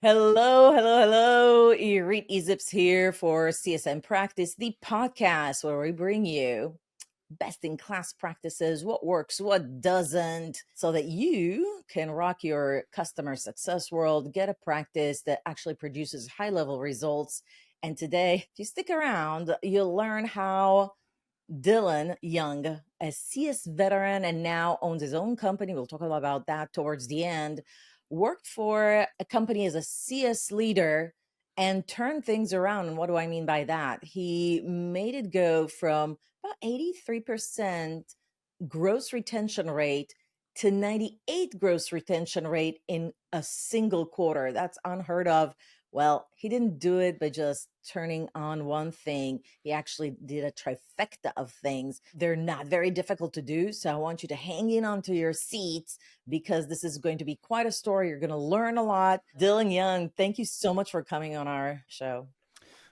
Hello, hello, hello. 𝐸𝐔𝐄𝐒𝐓 here for CSM Practice, the podcast where we bring you best in class practices, what works, what doesn't, so that you can rock your customer success world, get a practice that actually produces high level results. And today, if you stick around, you'll learn how Dillon Young, a CS veteran and now owns his own company, we'll talk a lot about that towards the end, worked for a company as a CS leader and turned things around. And what do I mean by that? He made it go from about 83% gross retention rate to 98 gross retention rate in a single quarter. That's unheard of. Well, he didn't do it by just turning on one thing. He actually did a trifecta of things. They're not very difficult to do. So I want you to hang in onto your seats because this is going to be quite a story. You're going to learn a lot. Dillon Young, thank you so much for coming on our show.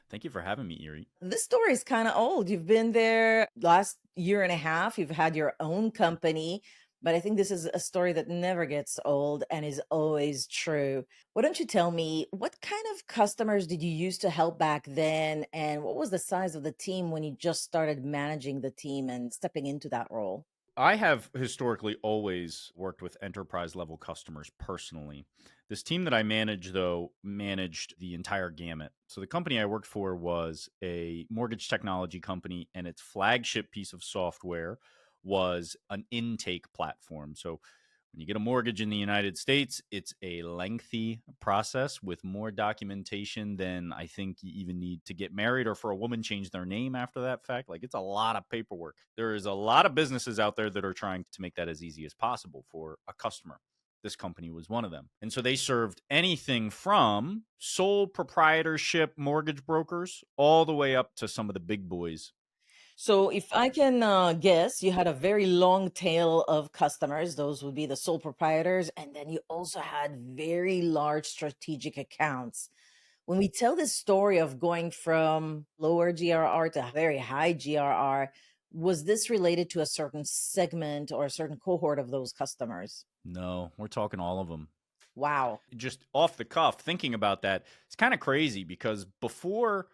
Thank you for having me, Erie. This story is kind of old. You've been there last year and a half. You've had your own company, but I think this is a story that never gets old and is always true. Why don't you tell me, what kind of customers did you use to help back then? And what was the size of the team when you just started managing the team and stepping into that role? I have historically always worked with enterprise level customers personally. This team that I manage, though, managed the entire gamut. So the company I worked for was a mortgage technology company, and its flagship piece of software was an intake platform. So when you get a mortgage in the United States, it's a lengthy process with more documentation than I think you even need to get married or for a woman change their name after that fact. Like, it's a lot of paperwork. There is a lot of businesses out there that are trying to make that as easy as possible for a customer. This company was one of them. And so they served anything from sole proprietorship mortgage brokers all the way up to some of the big boys. So, if I can guess, you had a very long tail of customers. Those would be the sole proprietors. And then you also had very large strategic accounts. When we tell this story of going from lower GRR to very high GRR, was this related to a certain segment or a certain cohort of those customers? No, we're talking all of them. Wow. Just off the cuff, thinking about that, it's kind of crazy because before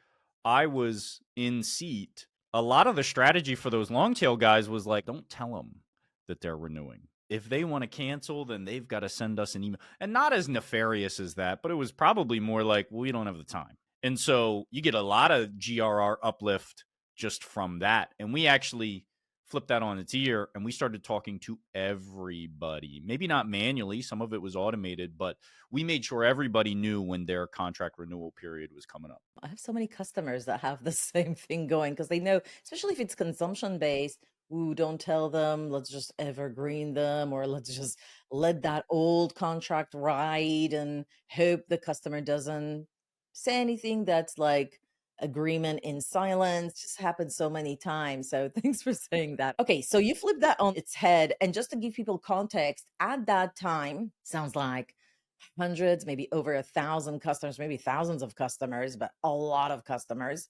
I was in seat, a lot of the strategy for those long tail guys was like, don't tell them that they're renewing. If they want to cancel, then they've got to send us an email. And not as nefarious as that, but it was probably more like, well, we don't have the time. And so you get a lot of GRR uplift just from that. And we actually flipped that on its ear and we started talking to everybody. Maybe not manually, some of it was automated, but we made sure everybody knew when their contract renewal period was coming up. I have so many customers that have the same thing going because they know, especially if it's consumption based, ooh, don't tell them, let's just evergreen them, or let's just let that old contract ride and hope the customer doesn't say anything that's like agreement in silence. Just happens so many times. So thanks for saying that. Okay, so you flip that on its head. And just to give people context, at that time, sounds like hundreds, maybe over 1,000 customers, maybe thousands of customers, but a lot of customers.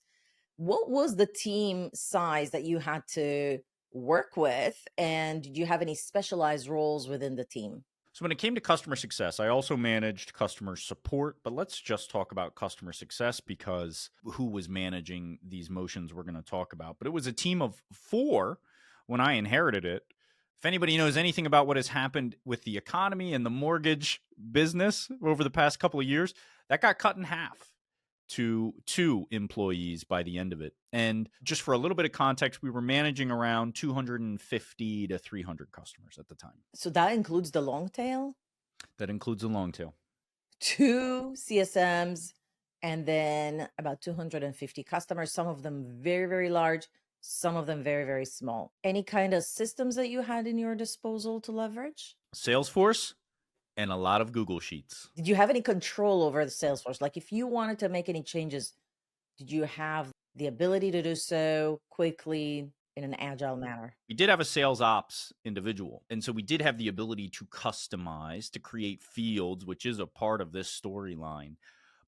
What was the team size that you had to work with? And did you have any specialized roles within the team? So when it came to customer success, I also managed customer support, but let's just talk about customer success because who was managing these motions we're going to talk about. But it was a team of 4 when I inherited it. If anybody knows anything about what has happened with the economy and the mortgage business over the past couple of years, that got cut in half to 2 employees by the end of it. And just for a little bit of context, we were managing around 250 to 300 customers at the time. So that includes the long tail, That includes a long tail. 2 CSMs, and then about 250 customers, some of them very, very large, some of them very, very small. Any kind of systems that you had in your disposal to leverage? Salesforce and a lot of Google Sheets. Did you have any control over the Salesforce? Like if you wanted to make any changes, did you have the ability to do so quickly in an agile manner? We did have a sales ops individual. And so we did have the ability to customize, to create fields, which is a part of this storyline.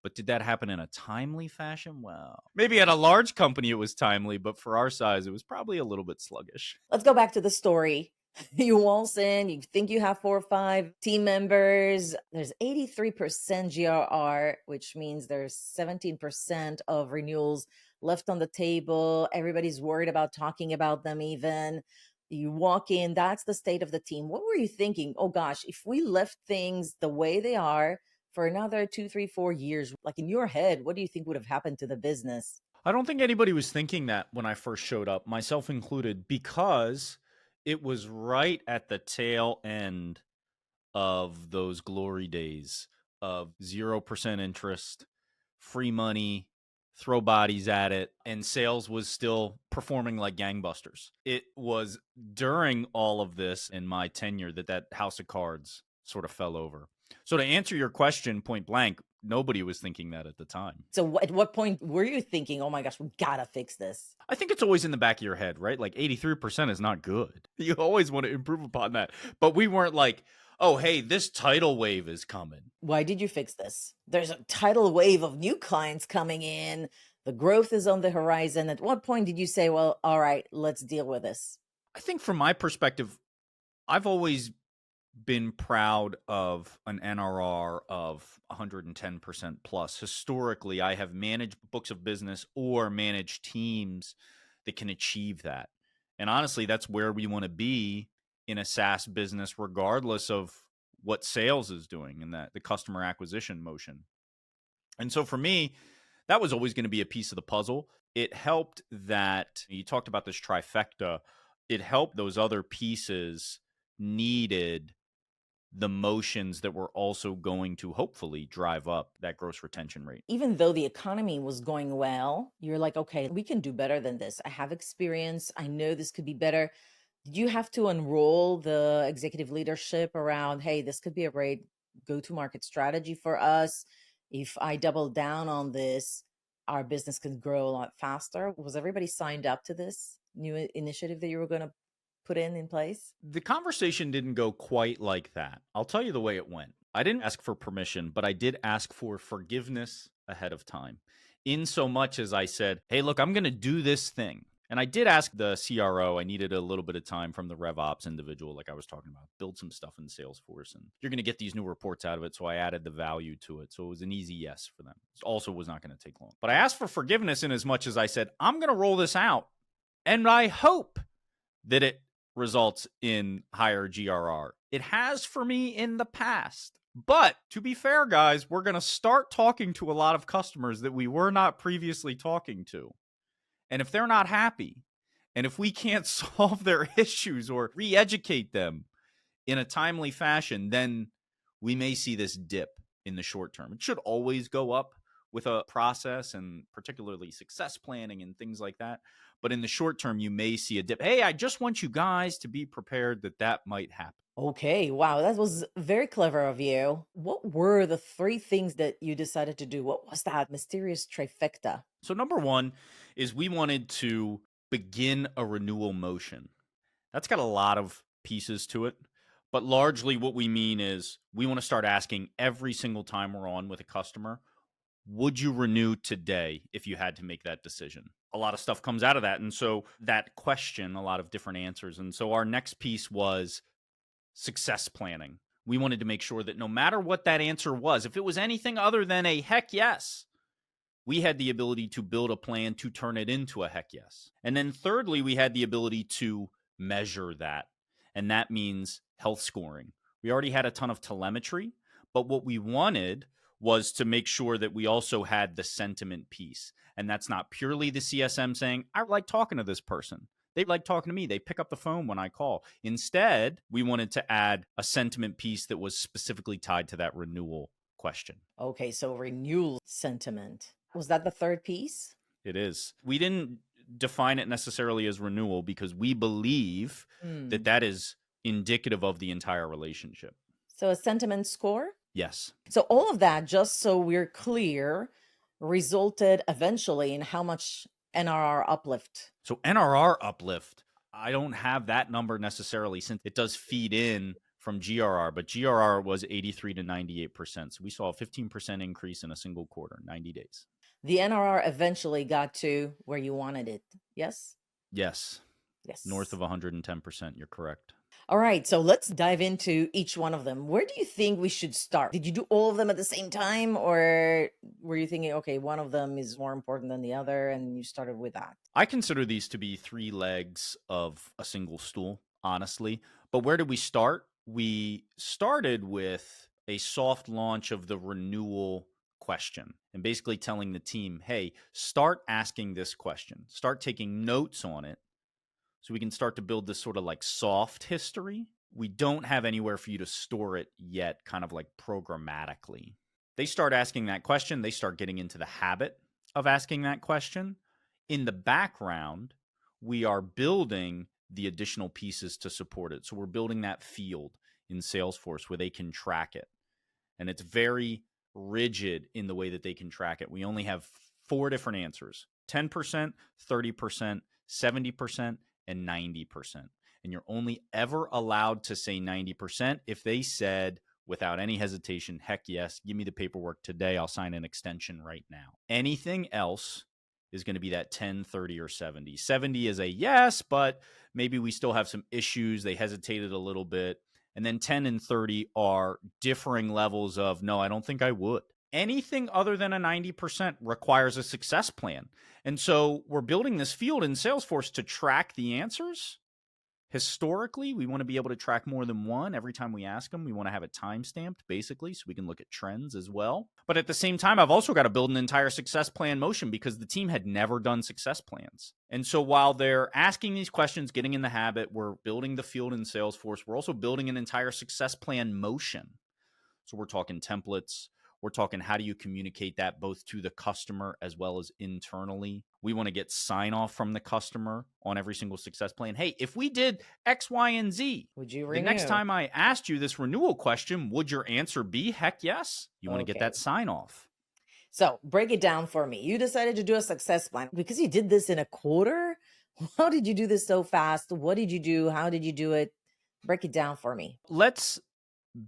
But did that happen in a timely fashion? Well, maybe at a large company it was timely, but for our size, it was probably a little bit sluggish. Let's go back to the story. You waltz in, you think you have 4 or 5 team members. There's 83% GRR, which means there's 17% of renewals left on the table. Everybody's worried about talking about them, even. You walk in, that's the state of the team. What were you thinking? Oh gosh, if we left things the way they are for another 2, 3, 4 years, like in your head, what do you think would have happened to the business? I don't think anybody was thinking that when I first showed up, myself included, because it was right at the tail end of those glory days of 0% interest, free money, throw bodies at it, and sales was still performing like gangbusters. It was during all of this in my tenure that house of cards sort of fell over. So to answer your question point blank, nobody was thinking that at the time. So at what point were you thinking, oh my gosh, we gotta fix this? I think it's always in the back of your head, right? Like 83% is not good. You always want to improve upon that. But we weren't like, oh, hey, this tidal wave is coming. Why did you fix this? There's a tidal wave of new clients coming in. The growth is on the horizon. At what point did you say, well, all right, let's deal with this? I think from my perspective, I've always been proud of an NRR of 110% plus. Historically, I have managed books of business or managed teams that can achieve that. And honestly, that's where we want to be in a SaaS business, regardless of what sales is doing and that the customer acquisition motion. And so for me, that was always going to be a piece of the puzzle. It helped that you talked about this trifecta. It helped those other pieces needed the motions that were also going to hopefully drive up that gross retention rate. Even though the economy was going well, you're like, okay, we can do better than this. I have experience. I know this could be better. Did you have to enroll the executive leadership around, hey, this could be a great go-to-market strategy for us? If I double down on this, our business can grow a lot faster. Was everybody signed up to this new initiative that you were going to put in place? The conversation didn't go quite like that. I'll tell you the way it went. I didn't ask for permission, but I did ask for forgiveness ahead of time. In so much as I said, hey, look, I'm going to do this thing. And I did ask the CRO, I needed a little bit of time from the RevOps individual, like I was talking about, build some stuff in Salesforce. And you're going to get these new reports out of it. So I added the value to it. So it was an easy yes for them. It also was not going to take long. But I asked for forgiveness in as much as I said, I'm going to roll this out. And I hope that it results in higher GRR. It has for me in the past. But to be fair, guys, we're going to start talking to a lot of customers that we were not previously talking to. And if they're not happy, and if we can't solve their issues or re-educate them in a timely fashion, then we may see this dip in the short term. It should always go up with a process and particularly success planning and things like that. But in the short term, you may see a dip. Hey, I just want you guys to be prepared that that might happen. Okay, wow, that was very clever of you. What were the 3 things that you decided to do? What was that mysterious trifecta? So number one is we wanted to begin a renewal motion. That's got a lot of pieces to it. But largely what we mean is we want to start asking every single time we're on with a customer, would you renew today if you had to make that decision? A lot of stuff comes out of that. And so that question, a lot of different answers. And so our next piece was success planning. We wanted to make sure that no matter what that answer was, if it was anything other than a heck yes, we had the ability to build a plan to turn it into a heck yes. And then thirdly, we had the ability to measure that. And that means health scoring. We already had a ton of telemetry, but what we wanted was to make sure that we also had the sentiment piece. And that's not purely the CSM saying, I like talking to this person. They like talking to me. They pick up the phone when I call. Instead, we wanted to add a sentiment piece that was specifically tied to that renewal question. Okay, so renewal sentiment. Was that the 3rd piece? It is. We didn't define it necessarily as renewal because we believe that that is indicative of the entire relationship. So a sentiment score? Yes. So all of that, just so we're clear, resulted eventually in how much NRR uplift? So NRR uplift, I don't have that number necessarily since it does feed in from GRR, but GRR was 83 to 98%. So we saw a 15% increase in a single quarter, 90 days. The NRR eventually got to where you wanted it. Yes? Yes. Yes. North of 110%. You're correct. All right, so let's dive into each one of them. Where do you think we should start? Did you do all of them at the same time, or were you thinking, okay, one of them is more important than the other, and you started with that? I consider these to be three legs of a single stool, honestly. But where did we start? We started with a soft launch of the renewal question and basically telling the team, hey, start asking this question, start taking notes on it so we can start to build this sort of like soft history. We don't have anywhere for you to store it yet, kind of like programmatically. They start asking that question, they start getting into the habit of asking that question. In the background, we are building the additional pieces to support it. So we're building that field in Salesforce where they can track it. And it's very rigid in the way that they can track it. We only have 4 different answers: 10%, 30%, 70%, and 90%. And you're only ever allowed to say 90% if they said, without any hesitation, heck yes, give me the paperwork today. I'll sign an extension right now. Anything else is going to be that 10, 30, or 70. 70 is a yes, but maybe we still have some issues. They hesitated a little bit. And then 10 and 30 are differing levels of, no, I don't think I would. Anything other than a 90% requires a success plan. And so we're building this field in Salesforce to track the answers. Historically, we want to be able to track more than one every time we ask them. We want to have it time-stamped, basically, so we can look at trends as well. But at the same time, I've also got to build an entire success plan motion because the team had never done success plans. And so while they're asking these questions, getting in the habit, we're building the field in Salesforce. We're also building an entire success plan motion. So we're talking templates. We're talking how do you communicate that both to the customer as well as internally. We want to get sign off from the customer on every single success plan. Hey, if we did X, Y, and Z, Would you the next time I asked you this renewal question, would your answer be heck yes? You want to get that sign off. So break it down for me. You decided to do a success plan because you did this in a quarter. How did you do this so fast? What did you do? How did you do it? Break it down for me. Let's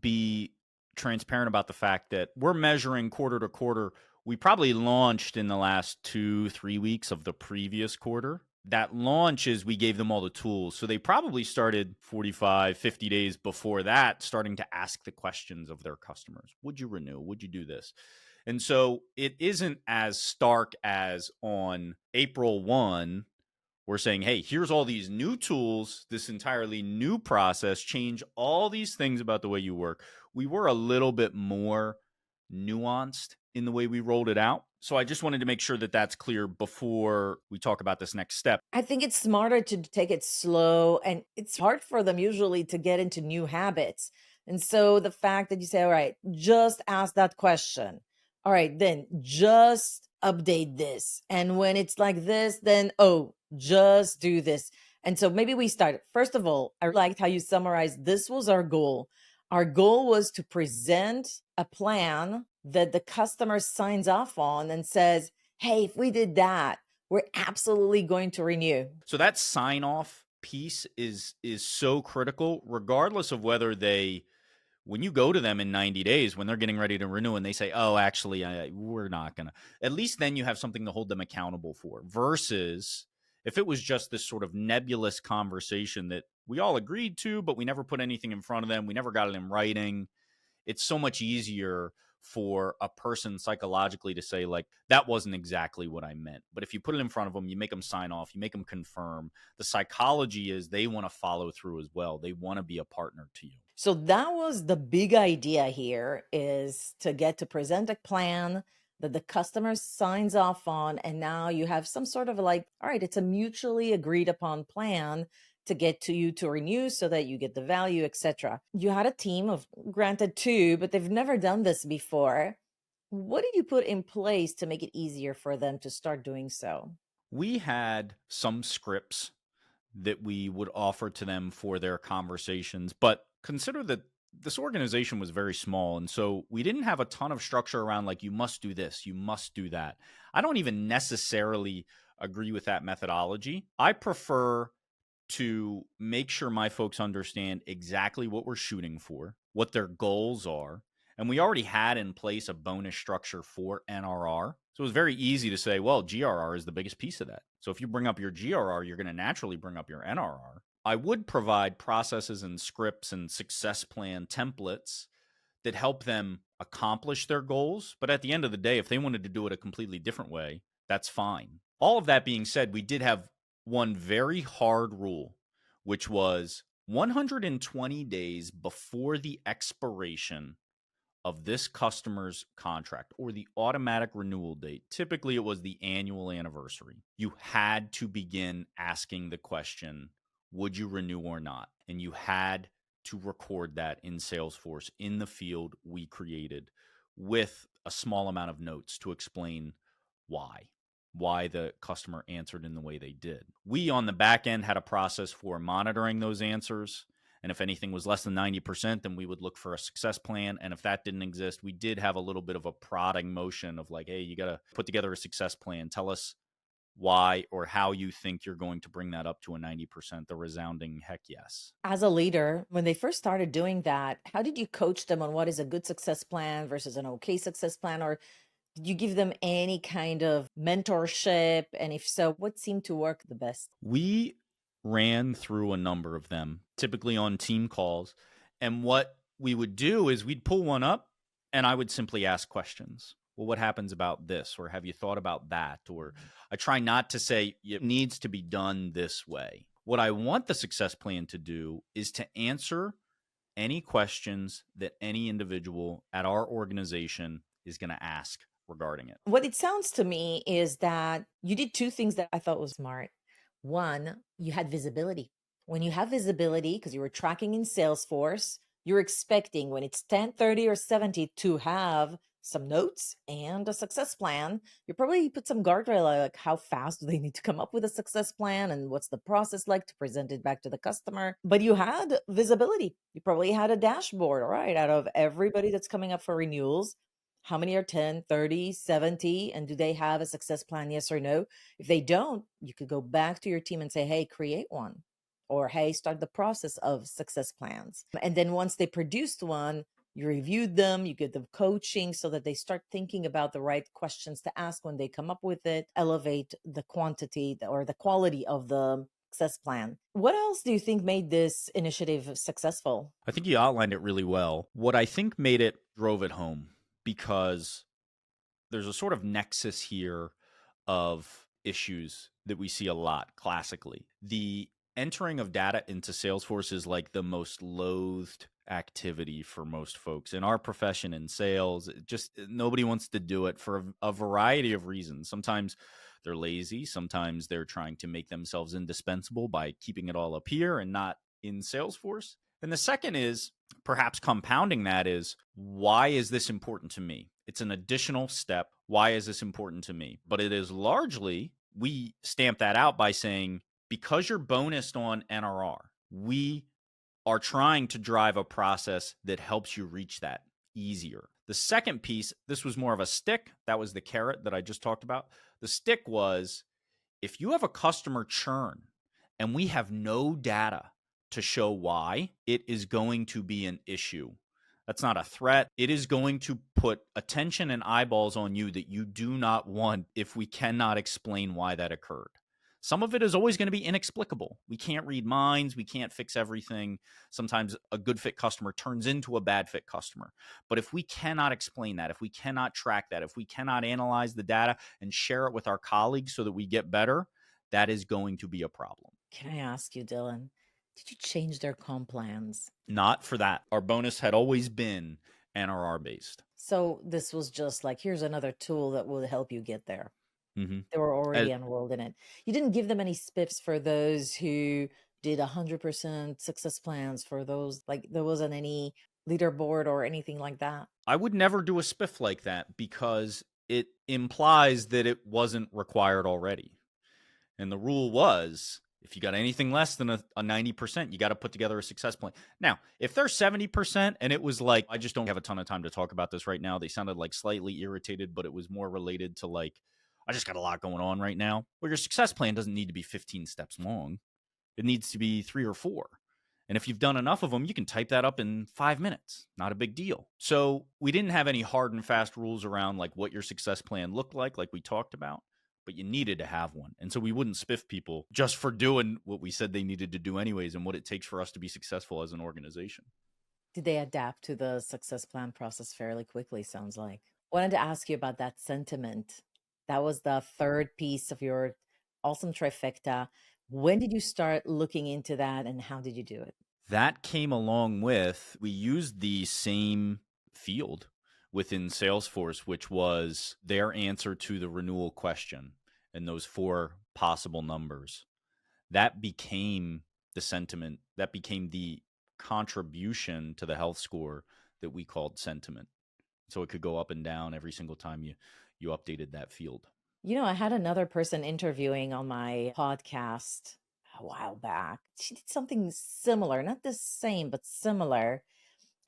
be transparent about the fact that we're measuring quarter to quarter. We probably launched in the last 2-3 weeks of the previous quarter. That launch is we gave them all the tools. So they probably started 45, 50 days before that, starting to ask the questions of their customers. Would you renew? Would you do this? And so it isn't as stark as on April 1, we're saying, hey, here's all these new tools, this entirely new process, change all these things about the way you work. We were a little bit more nuanced in the way we rolled it out. So I just wanted to make sure that that's clear before we talk about this next step. I think it's smarter to take it slow, and it's hard for them usually to get into new habits. And so the fact that you say, all right, just ask that question. All right, then just update this. And when it's like this, then, oh, just do this. And so maybe we start. First of all, I liked how you summarized this was our goal. Our goal was to present a plan that the customer signs off on and says, hey, if we did that, we're absolutely going to renew. So that sign off piece is so critical, regardless of whether they, when you go to them in 90 days, when they're getting ready to renew and they say, oh, actually, we're not going to, at least then you have something to hold them accountable for, versus if it was just this sort of nebulous conversation that we all agreed to, but we never put anything in front of them. We never got it in writing. It's so much easier for a person psychologically to say, like, that wasn't exactly what I meant. But if you put it in front of them, you make them sign off, you make them confirm. The psychology is they want to follow through as well. They want to be a partner to you. So that was the big idea here, is to get to present a plan that the customer signs off on. And now you have some sort of like, all right, it's a mutually agreed upon plan to get to you to renew so that you get the value, etc. You had a team of, granted 2, but they've never done this before. What did you put in place to make it easier for them to start doing so? We had some scripts that we would offer to them for their conversations, but consider that this organization was very small. And so we didn't have a ton of structure around like, you must do this, you must do that. I don't even necessarily agree with that methodology. I prefer to make sure my folks understand exactly what we're shooting for, what their goals are. And we already had in place a bonus structure for NRR. So it was very easy to say, well, GRR is the biggest piece of that. So if you bring up your GRR, you're going to naturally bring up your NRR. I would provide processes and scripts and success plan templates that help them accomplish their goals. But at the end of the day, if they wanted to do it a completely different way, that's fine. All of that being said, we did have one very hard rule, which was 120 days before the expiration of this customer's contract or the automatic renewal date. Typically, it was the annual anniversary. You had to begin asking the question, would you renew or not? And you had to record that in Salesforce in the field we created with a small amount of notes to explain why the customer answered in the way they did. We on the back end had a process for monitoring those answers. And if anything was less than 90%, then we would look for a success plan. And if that didn't exist, we did have a little bit of a prodding motion of like, hey, you got to put together a success plan. Tell us why or how you think you're going to bring that up to a 90%, the resounding heck yes. As a leader, when they first started doing that, how did you coach them on what is a good success plan versus an okay success plan? Or did you give them any kind of mentorship? And if so, what seemed to work the best? We ran through a number of them, typically on team calls. And what we would do is we'd pull one up and I would simply ask questions. Well, what happens about this? Or have you thought about that? Or I try not to say it needs to be done this way. What I want the success plan to do is to answer any questions that any individual at our organization is going to ask regarding it. What it sounds to me is that you did two things that I thought was smart. One, you had visibility. When you have visibility, because you were tracking in Salesforce, you're expecting when it's 10, 30, or 70 to have some notes and a success plan. You probably put some guardrail, like how fast do they need to come up with a success plan and what's the process like to present it back to the customer. But you had visibility. You probably had a dashboard, all right, out of everybody that's coming up for renewals. How many are 10, 30, 70? And do they have a success plan? Yes or no? If they don't, you could go back to your team and say, hey, create one. Or, hey, start the process of success plans. And then once they produced one, you reviewed them, you give them coaching so that they start thinking about the right questions to ask when they come up with it, elevate the quantity or the quality of the success plan. What else do you think made this initiative successful? I think you outlined it really well. What I think made it drove it home, because there's a sort of nexus here of issues that we see a lot classically. The entering of data into Salesforce is like the most loathed activity for most folks in our profession in sales. Just nobody wants to do it for a variety of reasons. Sometimes they're lazy. Sometimes they're trying to make themselves indispensable by keeping it all up here and not in Salesforce. And the second is, perhaps compounding that, is why is this important to me? It's an additional step. Why is this important to me? But it is largely, we stamp that out by saying, because you're bonused on NRR, we are trying to drive a process that helps you reach that easier. The second piece, this was more of a stick. That was the carrot that I just talked about. The stick was, if you have a customer churn and we have no data to show why, it is going to be an issue. That's not a threat. It is going to put attention and eyeballs on you that you do not want if we cannot explain why that occurred. Some of it is always going to be inexplicable. We can't read minds. We can't fix everything. Sometimes a good fit customer turns into a bad fit customer. But if we cannot explain that, if we cannot track that, if we cannot analyze the data and share it with our colleagues so that we get better, that is going to be a problem. Can I ask you, Dillon, did you change their comp plans? Not for that. Our bonus had always been NRR based. So this was just like, here's another tool that will help you get there. Mm-hmm. They were already enrolled in it. You didn't give them any spiffs for those who did 100% success plans, for those, like there wasn't any leaderboard or anything like that. I would never do a spiff like that because it implies that it wasn't required already. And the rule was, if you got anything less than a 90%, you got to put together a success plan. Now, if they're 70% and it was like, I just don't have a ton of time to talk about this right now. They sounded like slightly irritated, but it was more related to like, I just got a lot going on right now. Well, your success plan doesn't need to be 15 steps long. It needs to be 3 or 4. And if you've done enough of them, you can type that up in 5 minutes. Not a big deal. So we didn't have any hard and fast rules around like what your success plan looked like we talked about. but you needed to have one. And so we wouldn't spiff people just for doing what we said they needed to do anyways and what it takes for us to be successful as an organization. Did they adapt to the success plan process fairly quickly, sounds like? Wanted to ask you about that sentiment. That was the third piece of your awesome trifecta. When did you start looking into that and how did you do it? That came along with, we used the same field within Salesforce, which was their answer to the renewal question and those 4 possible numbers. That became the sentiment, that became the contribution to the health score that we called sentiment. So it could go up and down every single time you updated that field. You know, I had another person interviewing on my podcast a while back. She did something similar, not the same, but similar.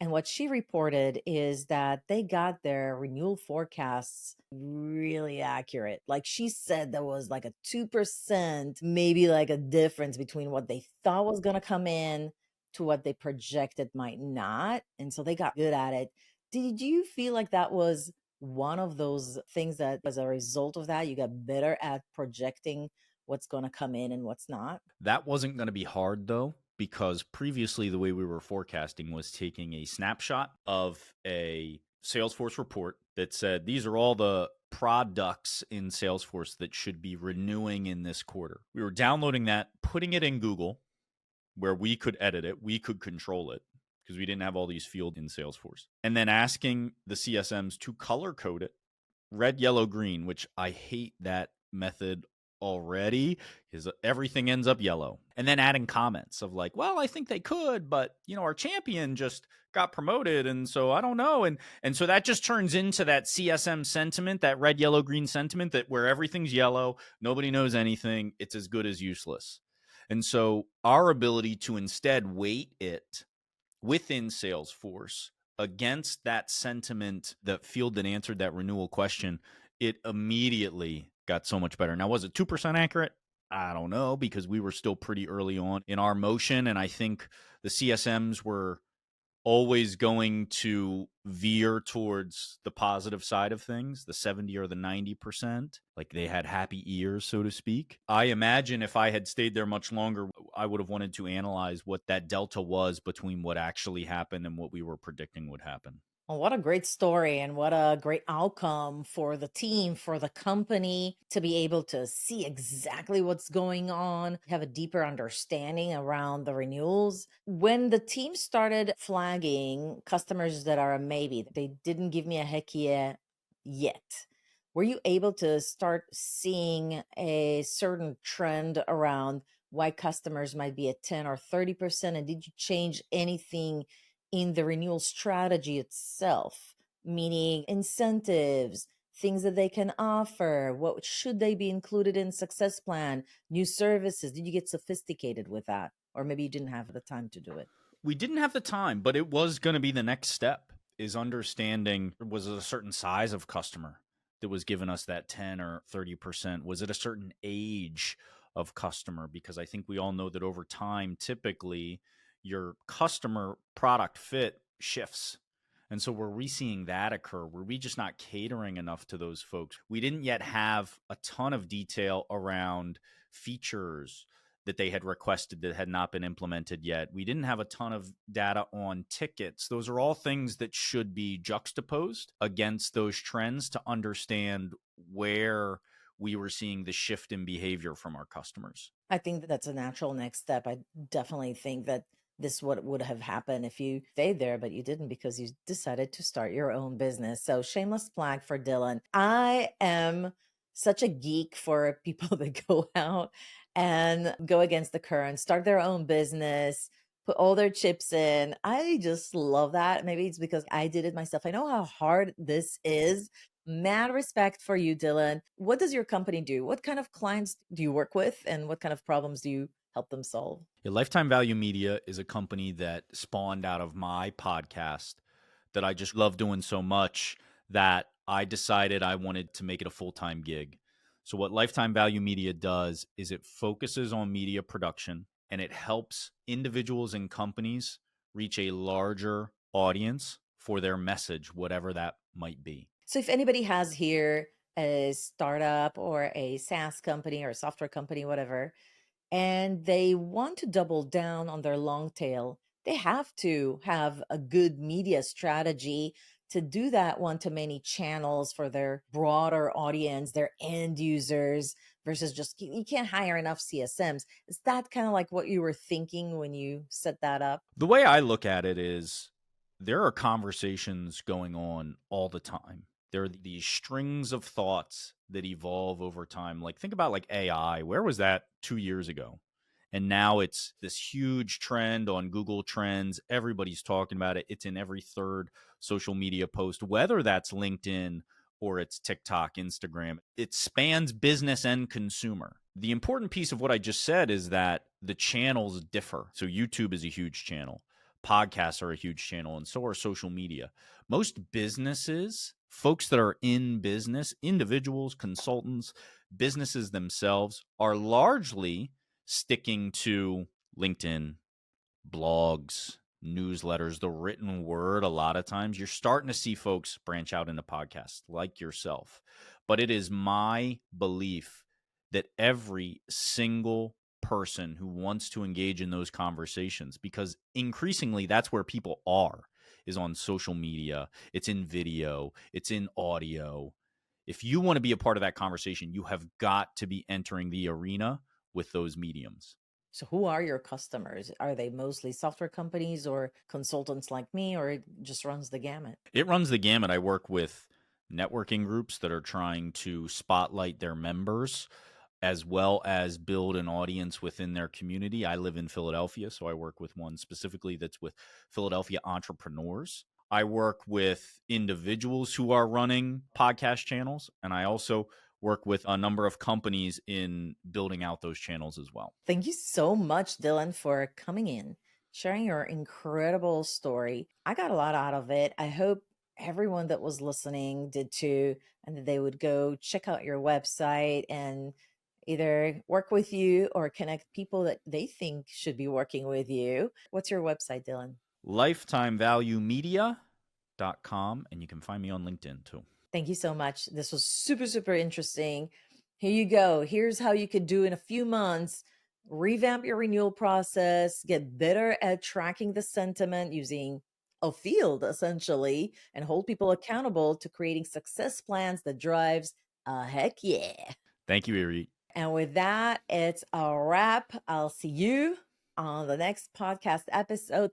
And what she reported is that they got their renewal forecasts really accurate. Like she said, there was like a 2%, maybe like a difference between what they thought was going to come in to what they projected might not. And so they got good at it. Did you feel like that was one of those things that as a result of that, you got better at projecting what's going to come in and what's not? That wasn't going to be hard though, because previously the way we were forecasting was taking a snapshot of a Salesforce report that said, these are all the products in Salesforce that should be renewing in this quarter. We were downloading that, putting it in Google where we could edit it, we could control it because we didn't have all these fields in Salesforce. And then asking the CSMs to color code it, red, yellow, green, which I hate that method already because everything ends up yellow. And then adding comments of like, well, I think they could, but our champion just got promoted. And so I don't know. And so that just turns into that CSM sentiment, that red, yellow, green sentiment that where everything's yellow, nobody knows anything. It's as good as useless. And so our ability to instead weight it within Salesforce against that sentiment, that field that answered that renewal question, it immediately got so much better. Now, was it 2% accurate? I don't know, because we were still pretty early on in our motion. And I think the CSMs were always going to veer towards the positive side of things, the 70 or the 90%. Like they had happy ears, so to speak. I imagine if I had stayed there much longer, I would have wanted to analyze what that delta was between what actually happened and what we were predicting would happen. Well, what a great story and what a great outcome for the team, for the company to be able to see exactly what's going on, have a deeper understanding around the renewals. When the team started flagging customers that are a maybe, they didn't give me a heck yeah yet. Were you able to start seeing a certain trend around why customers might be at 10 or 30%? And did you change anything in the renewal strategy itself, meaning incentives, things that they can offer, what should they be included in success plan, new services? Did you get sophisticated with that? Or maybe you didn't have the time to do it? We didn't have the time, but it was going to be the next step, is understanding, was it a certain size of customer that was giving us that 10 or 30%? Was it a certain age of customer? Because I think we all know that over time, typically your customer product fit shifts. And so were we seeing that occur? Were we just not catering enough to those folks? We didn't yet have a ton of detail around features that they had requested that had not been implemented yet. We didn't have a ton of data on tickets. Those are all things that should be juxtaposed against those trends to understand where we were seeing the shift in behavior from our customers. I think that that's a natural next step. I definitely think that this what would have happened if you stayed there, but you didn't because you decided to start your own business. So shameless plug for Dillon. I am such a geek for people that go out and go against the current, start their own business, put all their chips in. I just love that. Maybe it's because I did it myself. I know how hard this is. Mad respect for you, Dillon. What does your company do? What kind of clients do you work with and what kind of problems do you help them solve? Yeah, Lifetime Value Media is a company that spawned out of my podcast that I just love doing so much that I decided I wanted to make it a full-time gig. So what Lifetime Value Media does is it focuses on media production and it helps individuals and companies reach a larger audience for their message, whatever that might be. So if anybody has here a startup or a SaaS company or a software company, whatever, and they want to double down on their long tail, they have to have a good media strategy to do that one to many channels for their broader audience, their end users, versus just you can't hire enough CSMs. Is that kind of like what you were thinking when you set that up? The way I look at it is there are conversations going on all the time. There are these strings of thoughts that evolve over time. Like, think about like AI. Where was that 2 years ago? And now it's this huge trend on Google Trends. Everybody's talking about it. It's in every third social media post, whether that's LinkedIn or it's TikTok, Instagram. It spans business and consumer. The important piece of what I just said is that the channels differ. So YouTube is a huge channel. Podcasts are a huge channel, and so are social media. Most businesses, folks that are in business, individuals, consultants, businesses themselves, are largely sticking to LinkedIn, blogs, newsletters, the written word. A lot of times you're starting to see folks branch out into podcasts like yourself. But it is my belief that every single person who wants to engage in those conversations, because increasingly that's where people are, is on social media, it's in video, it's in audio. If you want to be a part of that conversation, you have got to be entering the arena with those mediums. So, who are your customers? Are they mostly software companies or consultants like me, or it just runs the gamut? It runs the gamut. I work with networking groups that are trying to spotlight their members as well as build an audience within their community. I live in Philadelphia, so I work with one specifically that's with Philadelphia entrepreneurs. I work with individuals who are running podcast channels, and I also work with a number of companies in building out those channels as well. Thank you so much, Dillon, for coming in, sharing your incredible story. I got a lot out of it. I hope everyone that was listening did too, and that they would go check out your website and either work with you or connect people that they think should be working with you. What's your website, Dillon? LifetimeValueMedia.com, and you can find me on LinkedIn too. Thank you so much. This was super, super interesting. Here you go. Here's how you could do in a few months. Revamp your renewal process, get better at tracking the sentiment using a field essentially, and hold people accountable to creating success plans that drives a heck yeah. Thank you, Irit. And with that, it's a wrap. I'll see you on the next podcast episode.